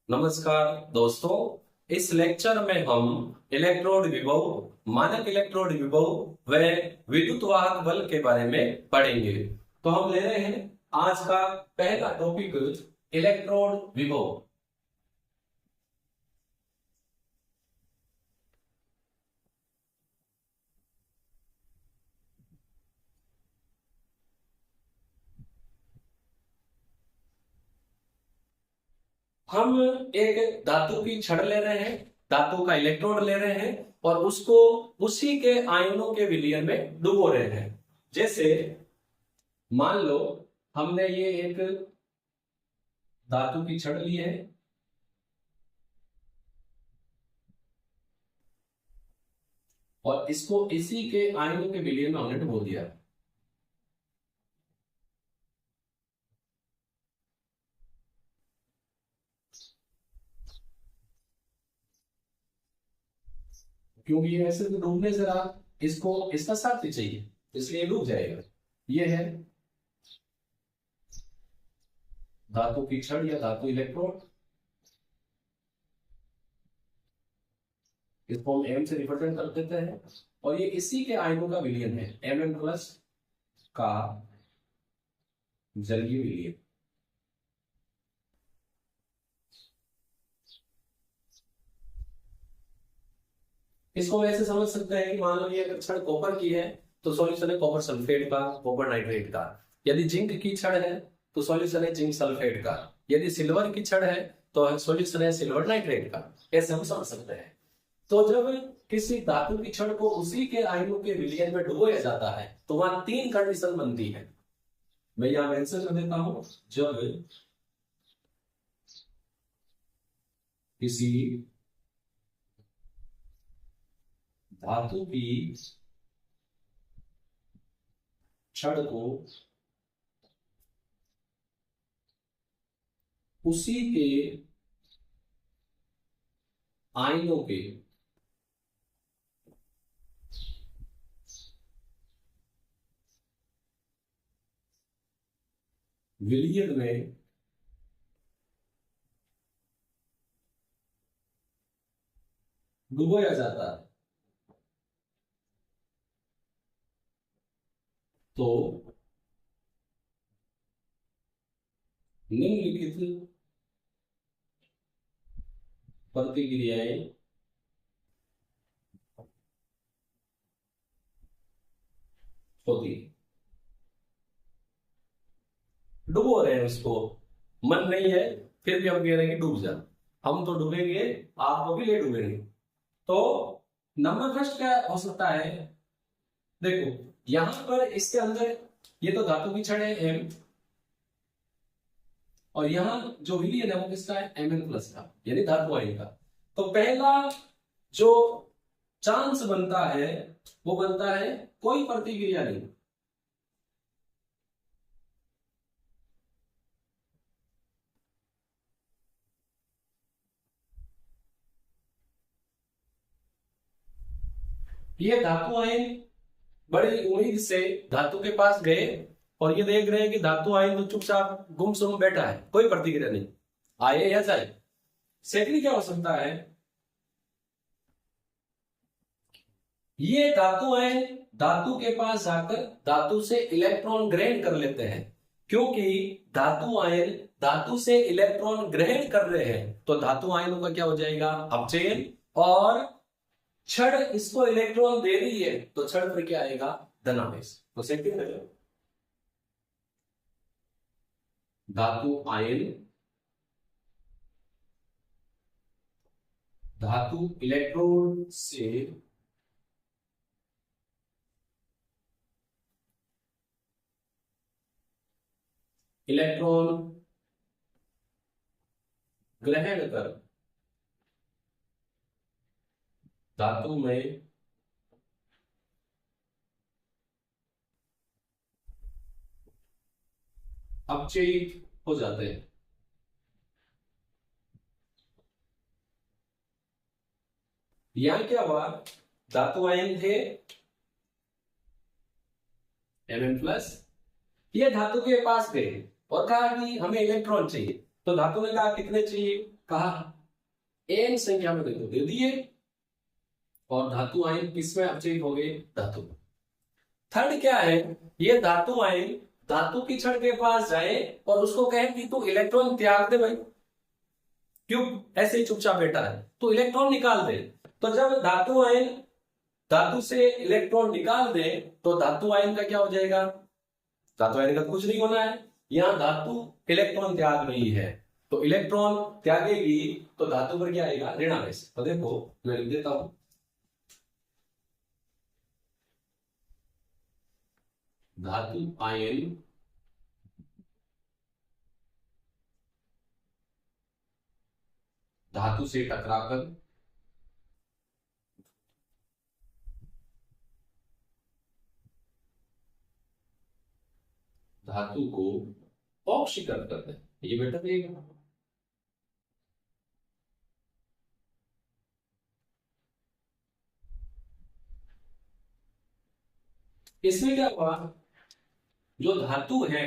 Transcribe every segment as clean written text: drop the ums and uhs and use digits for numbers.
नमस्कार दोस्तों। इस लेक्चर में हम इलेक्ट्रोड विभव, मानक इलेक्ट्रोड विभव व विद्युत वाहक बल के बारे में पढ़ेंगे। तो हम ले रहे हैं आज का पहला टॉपिक इलेक्ट्रोड विभव। हम एक धातु की छड़ ले रहे हैं, धातु का इलेक्ट्रोड ले रहे हैं और उसको उसी के आयनों के विलयन में डुबो रहे हैं। जैसे मान लो हमने ये एक धातु की छड़ ली है और इसको इसी के आयनों के विलयन में हमने डुबो दिया। क्योंकि ये ऐसे तो डूबने से रहा, इसको इसका साथ ही चाहिए, इसलिए डूब जाएगा। ये है धातु की छड़ या धातु इलेक्ट्रोड। इसको हम एम से रिप्रेजेंट कर देते हैं और ये इसी के आयनों का विलयन है, Mn प्लस का जलीय विलयन। इसको हम ऐसे समझ सकते हैं कि मान लो ये अगर छड़ कॉपर की है तो सॉल्यूशन है कॉपर सल्फेट का, कॉपर नाइट्रेट का। यदि जिंक की छड़ है तो सॉल्यूशन है जिंक सल्फेट का। यदि सिल्वर की छड़ है तो सॉल्यूशन है सिल्वर नाइट्रेट का। ऐसे हम समझ सकते हैं। तो जब किसी धातु की छड़ को उसी के आयनों के विलयन में डुबोया जाता है तो वहां तीन कंडीशन बनती है। मैं यहां मेंशन कर देता हूं। जब किसी धातु की छड़ को उसी के आयनों के विलयन में डुबोया जाता है तो निम्नलिखित प्रतिक्रियाएं होती। डुबो रहे हैं उसको, मन नहीं है फिर भी हम कह रहे हैं कि डूब जा। हम तो डूबेंगे, आपको भी ले डूबेंगे। तो नंबर फर्स्ट क्या हो सकता है? देखो यहां पर इसके अंदर ये तो धातु की छड़ है एम, और यहां जो विलयन है वो किसका है? Mn प्लस का, यानी धातु आयन का। तो पहला जो चांस बनता है वो बनता है कोई प्रतिक्रिया नहीं। ये धातु आयन बड़ी उम्मीद से धातु के पास गए और ये देख रहे हैं कि धातु आयन तो चुपचाप गुमसुम बैठा है, कोई प्रतिक्रिया नहीं, आए या जाए। सेकंड क्या हो सकता है? ये धातु आयन धातु के पास जाकर धातु से इलेक्ट्रॉन ग्रहण कर लेते हैं। क्योंकि धातु आयन धातु से इलेक्ट्रॉन ग्रहण कर रहे हैं तो धातु आयनों का क्या हो जाएगा? अपचयन। और छड़ इसको इलेक्ट्रॉन दे रही है तो छड़ पर क्या आएगा? धनावेश। तो सेकंड है धातु आयन धातु इलेक्ट्रोड से इलेक्ट्रॉन ग्रहण कर धातु में अपचयित हो जाते हैं। यहां क्या हुआ? धातु आयन थे Mn प्लस, ये धातु के पास गए और कहा कि हमें इलेक्ट्रॉन चाहिए। तो धातु ने कहा कितने चाहिए, कहा n संख्या में दे दिए, और धातु आयन किसमें अपचयित हो गए, धातु। थर्ड क्या है, ये धातु आयन धातु की क्षण के पास जाए और उसको कहे कि तू इलेक्ट्रॉन त्याग दे भाई, क्यों ऐसे ही चुपचाप बैठा है, तो इलेक्ट्रॉन निकाल दे। तो जब धातु आयन धातु से इलेक्ट्रॉन निकाल दे तो धातु आयन का क्या हो जाएगा, धातु आयन का कुछ नहीं होना है, यहां धातु इलेक्ट्रॉन त्याग रही है, तो इलेक्ट्रॉन त्यागेगी तो धातु पर क्या आएगा, ऋणावेश। तो देखो मैं लिख देता हूं, धातु आयन धातु से टकराकर धातु को ऑक्सीकरण करते हैं, ये बेटा देगा। इसमें क्या हुआ, जो धातु है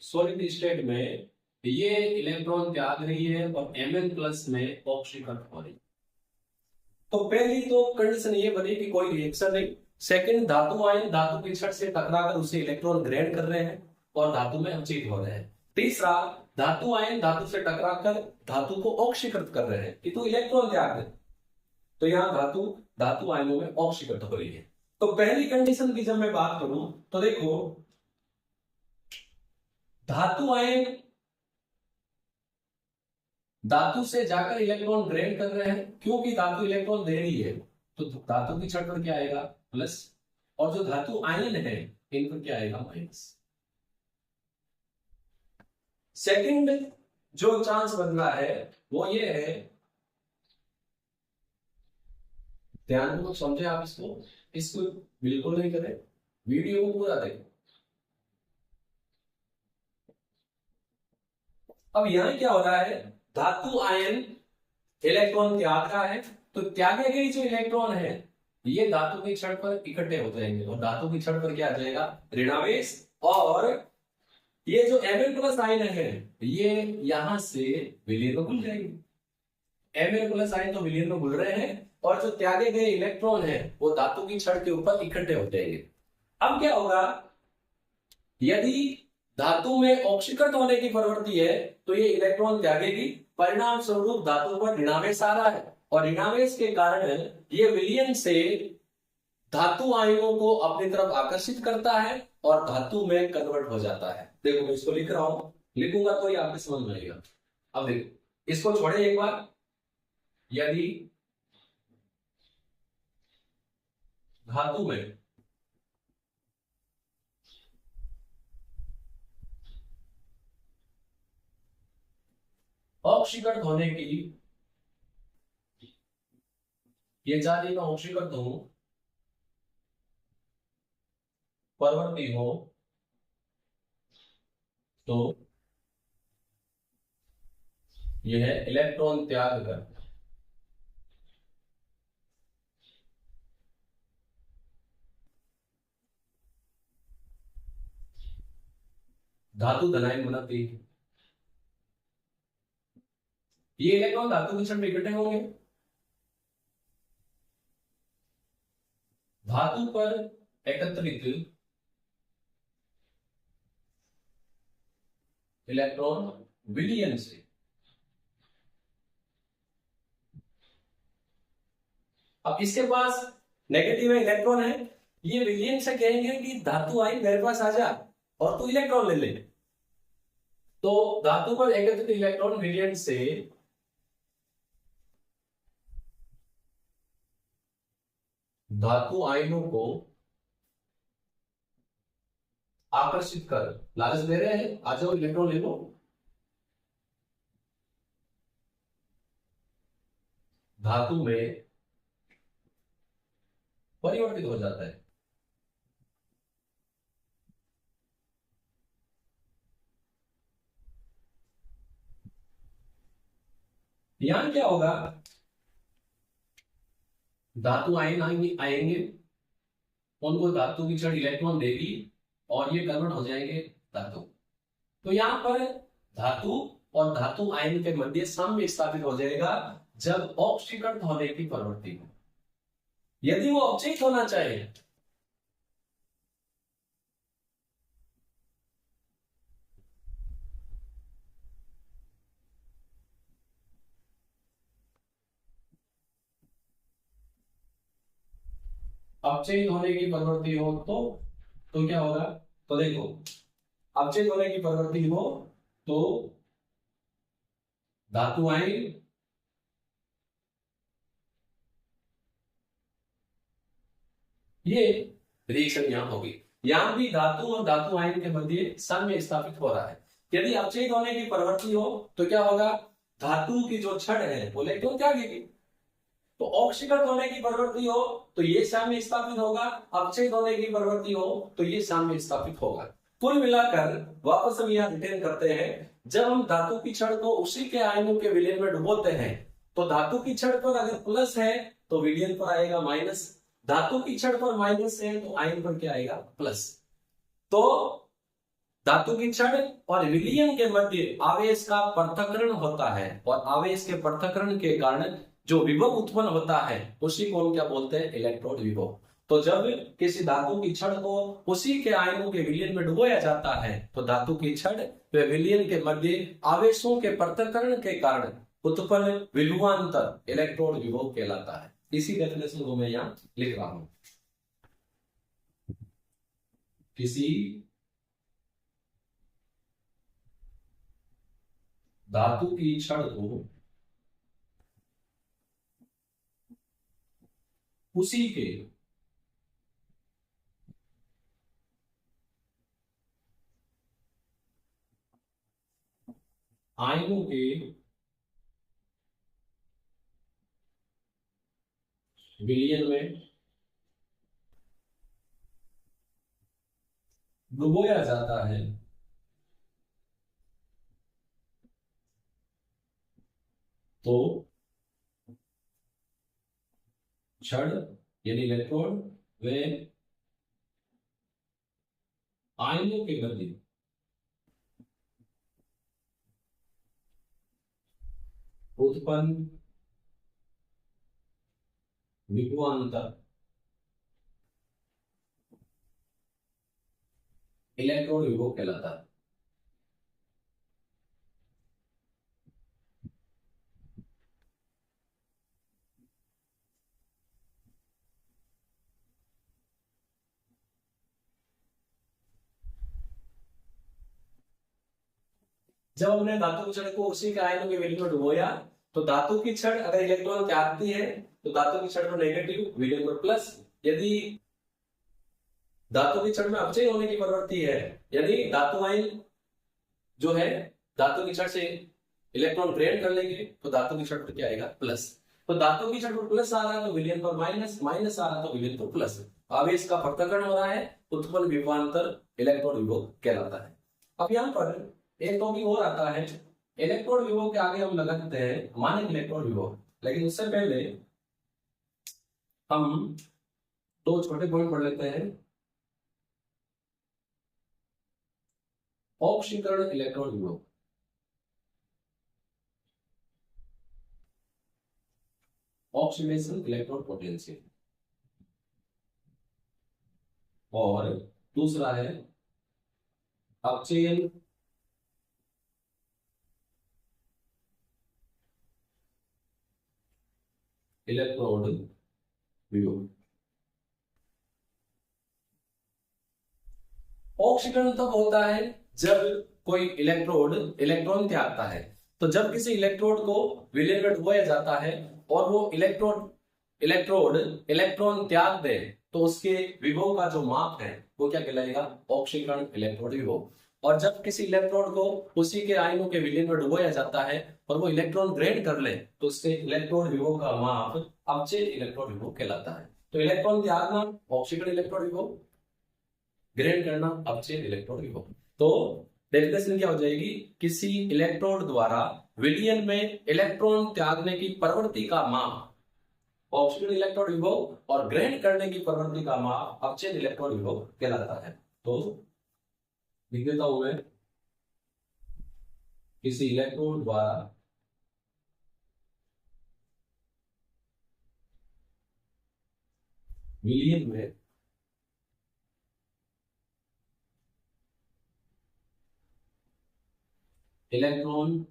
सॉलिड स्टेट में ये इलेक्ट्रॉन त्याग रही है और Mn प्लस में ऑक्सीकरण हो रही है। तो पहली तो कंडीशन ये बनी कि कोई रिएक्शन नहीं। सेकंड, धातु आयन धातु की छड़ से टकराकर उसे इलेक्ट्रॉन ग्रहण कर रहे हैं और धातु में अपचयित हो रहे हैं। तीसरा, धातु आयन धातु से टकराकर धातु को ऑक्सीकृत कर रहे हैं कि तू इलेक्ट्रॉन त्याग दे, तो यहां धातु धातु आयनों में ऑक्सीकृत हो रही है। तो पहली कंडीशन की जब मैं बात करूं तो देखो, धातु आयन धातु से जाकर इलेक्ट्रॉन ग्रहण कर रहे हैं, क्योंकि धातु इलेक्ट्रॉन दे रही है तो धातु की छड़ पर क्या आएगा, प्लस, और जो धातु आयन है इन पर क्या आएगा, माइनस। सेकंड जो चांस बन रहा है वो ये है, ध्यान को समझे आप, इसको बिल्कुल नहीं करें, वीडियो को पूरा देखें। अब यहां क्या हो रहा है, धातु आयन इलेक्ट्रॉन त्याग रहा है, तो त्यागे गए जो इलेक्ट्रॉन है ये धातु की छड़ पर इकट्ठे हो जाएंगे और धातु की छड़ पर क्या आ जाएगा, ऋणावेश। और ये जो Mn प्लस आयन है ये यहां से विलीन में घुल जाएंगे, Mn प्लस आयन तो विलीन में घुल रहे हैं और जो त्यागे गए इलेक्ट्रॉन है वो धातु की छड़ के ऊपर इकट्ठे हो जाएंगे। अब क्या होगा, यदि धातु में ऑक्सीकृत होने की प्रवृत्ति है तो ये इलेक्ट्रॉन त्यागेगी, परिणाम स्वरूप धातु पर ऋणावेश आ रहा है और ऋणावेश के कारण ये विलयन से धातु आयनों को अपनी तरफ आकर्षित करता है और धातु में कन्वर्ट हो जाता है। देखो मैं इसको लिख रहा हूं, लिखूंगा तो ये आपको समझ में आएगा। अब देखो इसको छोड़े एक बार, यदि धातु में ऑक्सीकृत होने की, ये जारी में ऑक्सीकृत हो प्रवृत्ति हो तो यह इलेक्ट्रॉन त्याग कर धातु धनायन बनाती है। ये इलेक्ट्रॉन धातु के क्षण में इकट्ठे होंगे, धातु पर एकत्रित इलेक्ट्रॉन विलयन से अब इसके पास नेगेटिव इलेक्ट्रॉन है, ये विलयन से कहेंगे कि धातु आई मेरे पास आ जा और तू इलेक्ट्रॉन ले ले, तो धातु पर एकत्रित इलेक्ट्रॉन विलयन से धातु आयनों को आकर्षित कर लालच दे रहे हैं, आ जाओ इलेक्ट्रॉन ले लो। धातु में परिवर्तित हो जाता है। यहां क्या होगा, धातु आयन आएंगे, उनको धातु की छड़ इलेक्ट्रॉन देगी और ये कन्वर्ट हो जाएंगे धातु। तो यहां पर धातु और धातु आयन के मध्य साम्य स्थापित हो जाएगा जब ऑक्सीकरण होने की प्रवृत्ति हो। यदि वो अवचयित होना चाहे अवचयित होने की प्रवृत्ति हो तो क्या होगा? तो देखो, अवचयित होने की प्रवृत्ति हो तो धातु आयन ये रिएक्शन यहां होगी। यहां भी धातु और धातु आयन के मध्य साम्य स्थापित हो रहा है। यदि अवचयित होने की प्रवृत्ति हो तो क्या होगा? धातु की जो छड़ है वो इलेक्ट्रॉन त्यागेगी। तो ऑक्सीकरण होने की प्रवृत्ति हो तो ये साम्य स्थापित होगा, अवचयित होने की प्रवृत्ति हो तो ये साम्य स्थापित होगा। कुल मिलाकर वापस हम यहाँ रिटेन करते हैं, जब हम धातु की छड़ को उसी के आयनों के विलयन में डुबोते हैं तो धातु की छड़ पर अगर प्लस है तो विलयन पर आएगा माइनस, धातु की छड़ पर माइनस है तो आयन पर क्या आएगा? प्लस। तो धातु की छड़ और विलयन के मध्य आवेश का पृथक्करण होता है और आवेश के पृथक्करण के कारण जो विभव उत्पन्न होता है उसी को हम क्या बोलते हैं? इलेक्ट्रोड विभव। तो जब किसी धातु की छड़ को उसी के आयनों के विलयन में डुबोया जाता है तो धातु की छड़ व विलयन के मध्य आवेशों के पृथक्करण के कारण उत्पन्न विभवांतर इलेक्ट्रोड विभव कहलाता है। इसी डेफिनेशन को मैं यहां लिख रहा हूं। किसी धातु की छड़ को उसी के आयनों के विलयन में डुबोया जाता है तो छड़ यानी इलेक्ट्रॉन व आयनों के मध्य उत्पन्न विभवांतर इलेक्ट्रॉन विभव कहलाता है। जब हमने धातु की छड़ को उसी के आयनों के विलयन में डुबोया तो धातु की छड़ अगर इलेक्ट्रॉन त्यागती है तो धातु की छड़ पर नेगेटिव, विलयन पर प्लस। यदि धातु की छड़ में अपचय होने की प्रवृत्ति है, यदि धातु आयन जो है धातु की छड़ से इलेक्ट्रॉन ग्रहण कर लेंगे तो धातु की छड़ पर क्या आएगा? प्लस। तो धातु की छड़ पर प्लस आ रहा है तो विलयन पर माइनस, माइनस आ रहा है तो विलयन पर प्लस। आवेश का पृथक्करण हो रहा है, उत्पन्न विभवांतर इलेक्ट्रॉन विभव कहलाता है। अब यहाँ पर एक टॉपिक और आता है, इलेक्ट्रोड विभव के आगे हम लगाते हैं मानक इलेक्ट्रोड विभव। लेकिन उससे पहले हम दो छोटे पॉइंट पढ़ लेते हैं। ऑक्सीकरण इलेक्ट्रोड विभव, ऑक्सीडेशन इलेक्ट्रोड पोटेंशियल, और दूसरा है अपचयन इलेक्ट्रोड विभव। ऑक्सीकरण तब होता है जब कोई इलेक्ट्रोड इलेक्ट्रॉन त्यागता है। तो जब किसी इलेक्ट्रोड को विलयन में डुबोया जाता है और वो इलेक्ट्रोड इलेक्ट्रॉन त्याग दे तो उसके विभव का जो माप है वो क्या कहलाएगा? ऑक्सीकरण इलेक्ट्रोड विभव। और जब किसी इलेक्ट्रोड को उसी के आयनों के विलयन में डुबोया जाता है और वो इलेक्ट्रॉन ग्रहण कर ले तो उसके इलेक्ट्रोड विभव का माप अपचय इलेक्ट्रोड विभव कहलाता है। तो इलेक्ट्रॉन त्यागना ऑक्सीकरण इलेक्ट्रोड विभव, ग्रहण करना अपचय इलेक्ट्रोड विभव। तो डेफिनेशन क्या हो जाएगी? किसी इलेक्ट्रोड द्वारा विलयन में इलेक्ट्रॉन त्यागने की प्रवृत्ति का माप ऑक्सीकरण इलेक्ट्रोड विभव और ग्रहण करने की प्रवृत्ति का माप अपचय इलेक्ट्रोड विभव कहलाता है। तो लिख देता हूं मैं, किसी इलेक्ट्रोड द्वारा विलयन में इलेक्ट्रॉन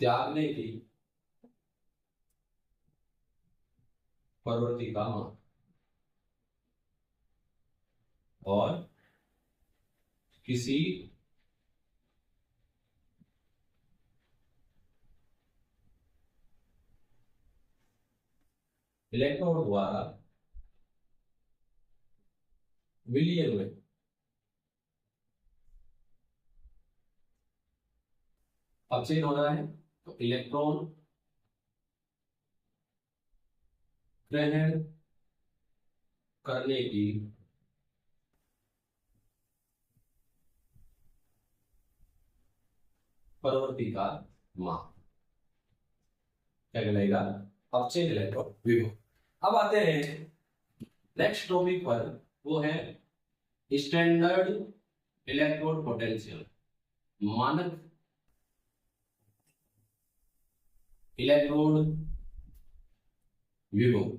त्यागने की प्रवृत्ति का मान और किसी इलेक्ट्रॉन द्वारा विलयन में अब चेंज हो रहा है तो इलेक्ट्रॉन ग्रहण करने की प्रवृत्ति का मान क्या कहलाएगा? अब चेंज इलेक्ट्रॉन विभव। अब आते हैं नेक्स्ट टॉपिक पर, वो है स्टैंडर्ड इलेक्ट्रोड पोटेंशियल, मानक इलेक्ट्रोड विभव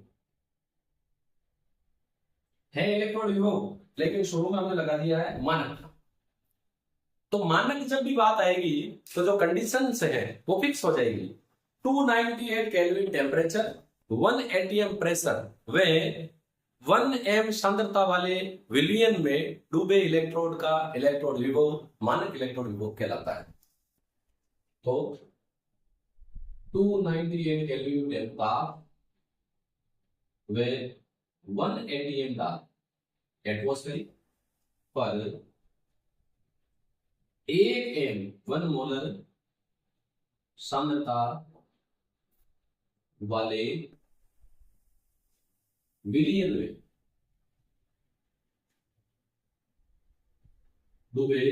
है। इलेक्ट्रोड विभव लेकिन शुरू में हमने लगा दिया है मानक। तो मानक जब भी बात आएगी तो जो कंडीशंस है वो फिक्स हो जाएगी। 298 केल्विन टेम्परेचर, 1 एटीएम प्रेशर व 1 एम सांद्रता वाले विलयन में डूबे इलेक्ट्रोड का इलेक्ट्रोड विभव मानक इलेक्ट्रोड विभव कहलाता है। तो 298 केल्विन टेम्परेचर व 1 एटीएम का एटमॉस्फेरिक पर 1 एम 1 मोलर सांद्रता वाले विलयन में डूबे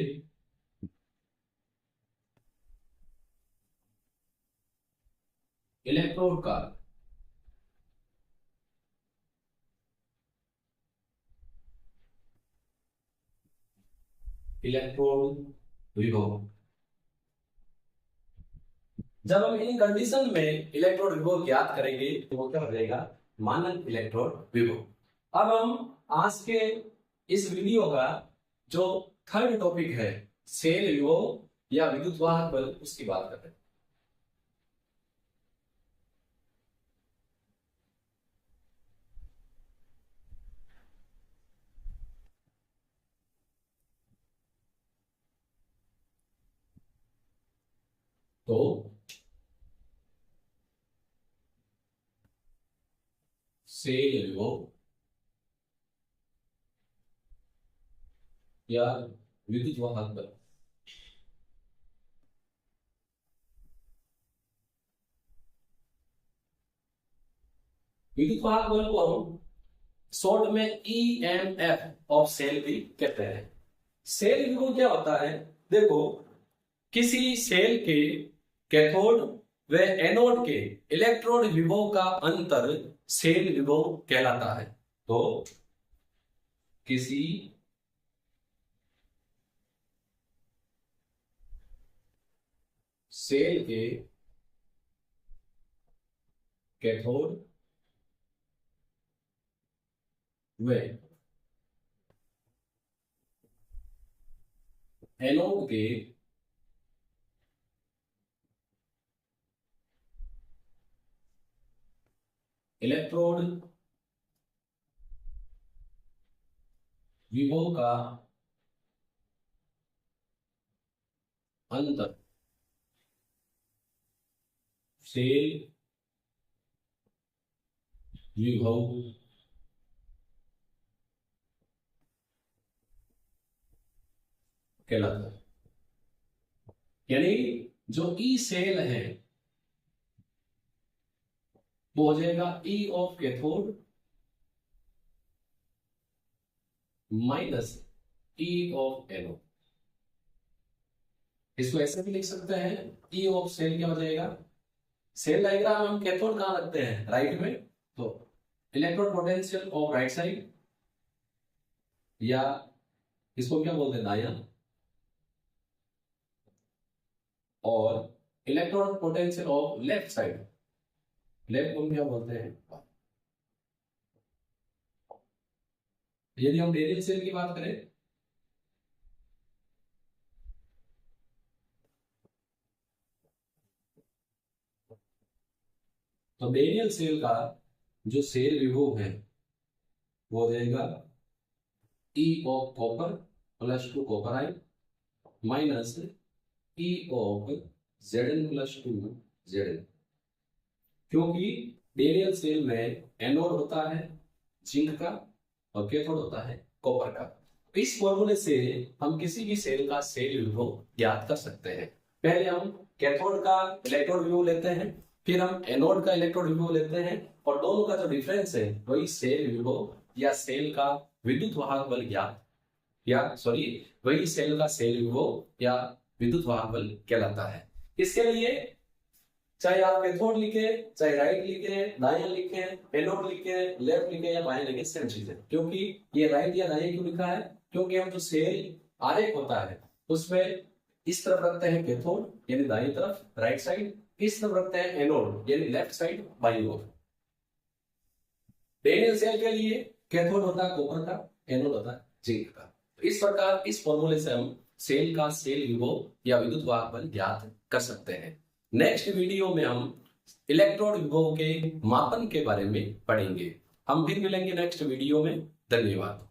इलेक्ट्रोड का इलेक्ट्रोड विभव। जब हम इन कंडीशन में इलेक्ट्रोड विभव ज्ञात करेंगे तो वो क्या हो जाएगा? मानक इलेक्ट्रोड विभव। अब हम आज के इस वीडियो का जो थर्ड टॉपिक है सेल विभव या विद्युत वाहक बल, उसकी बात कर रहे हैं। तो सेल विभव या विद्युत वाहक बल, विद्युत वाहक बल को हम शॉर्ट में EMF ऑफ सेल भी कहते हैं। सेल विभव क्या होता है? देखो, किसी सेल के कैथोड व एनोड के इलेक्ट्रोड विभव का अंतर सेल विभव कहलाता है। तो किसी सेल के कैथोड व एनोड के इलेक्ट्रोड विभव का अंतर सेल विभव कहलाता है। यानी जो ई सेल है वो हो जाएगा E of cathode minus E of anode. इसको ऐसे भी लिख सकते हैं, E ऑफ सेल क्या हो जाएगा? सेल डायग्राम हम कैथोड कहां रखते हैं? राइट में। तो electrode potential of right side, या इसको क्या बोलते हैं? दायां। और electron potential of left side, left को क्या बोलते हैं। यदि हम बेरियल सेल की बात करें तो बेरियल सेल का जो सेल विभव है वो हो जाएगा E of copper plus 2 copper ion minus E of Zn+2 Zn, क्योंकि बेरियल सेल में एनोड होता है जिंक का और कैथोड होता है कॉपर का। इस फॉर्मूले से हम किसी भी सेल का सेल विभव ज्ञात कर सकते हैं। पहले हम कैथोड का इलेक्ट्रॉन विभव लेते हैं, फिर हम एनोड का इलेक्ट्रॉन विभव लेते हैं और दोनों का जो डिफरेंस है वही सेल विभव या सेल का विद्युत वाहक बल वही सेल का सेल विभव या विद्युत वाहक बल कहलाता है। इसके लिए चाहे आप कैथोड लिखे, चाहे राइट लिखे, दायां लिखे, एनोड लिखे, लेफ्ट लिखे या बाएं लिखे, सेम चीज है। क्योंकि ये राइट या दायां क्यों लिखा है? क्योंकि हम जो सेल आरेख होता है उसमें इस तरफ रखते हैं कैथोड यानी दाईं तरफ राइट साइड, इस तरफ रखते हैं एनोड यानी लेफ्ट साइड बाईं ओर। बेरियल सेल के लिए कैथोड होता है कॉपर का, एनोड होता है जिंक का। इस प्रकार इस फॉर्मूले से हम सेल का सेल विभव या विद्युत वाहक बल ज्ञात कर सकते हैं। नेक्स्ट वीडियो में हम इलेक्ट्रॉन विभव के मापन के बारे में पढ़ेंगे। हम फिर मिलेंगे नेक्स्ट वीडियो में। धन्यवाद।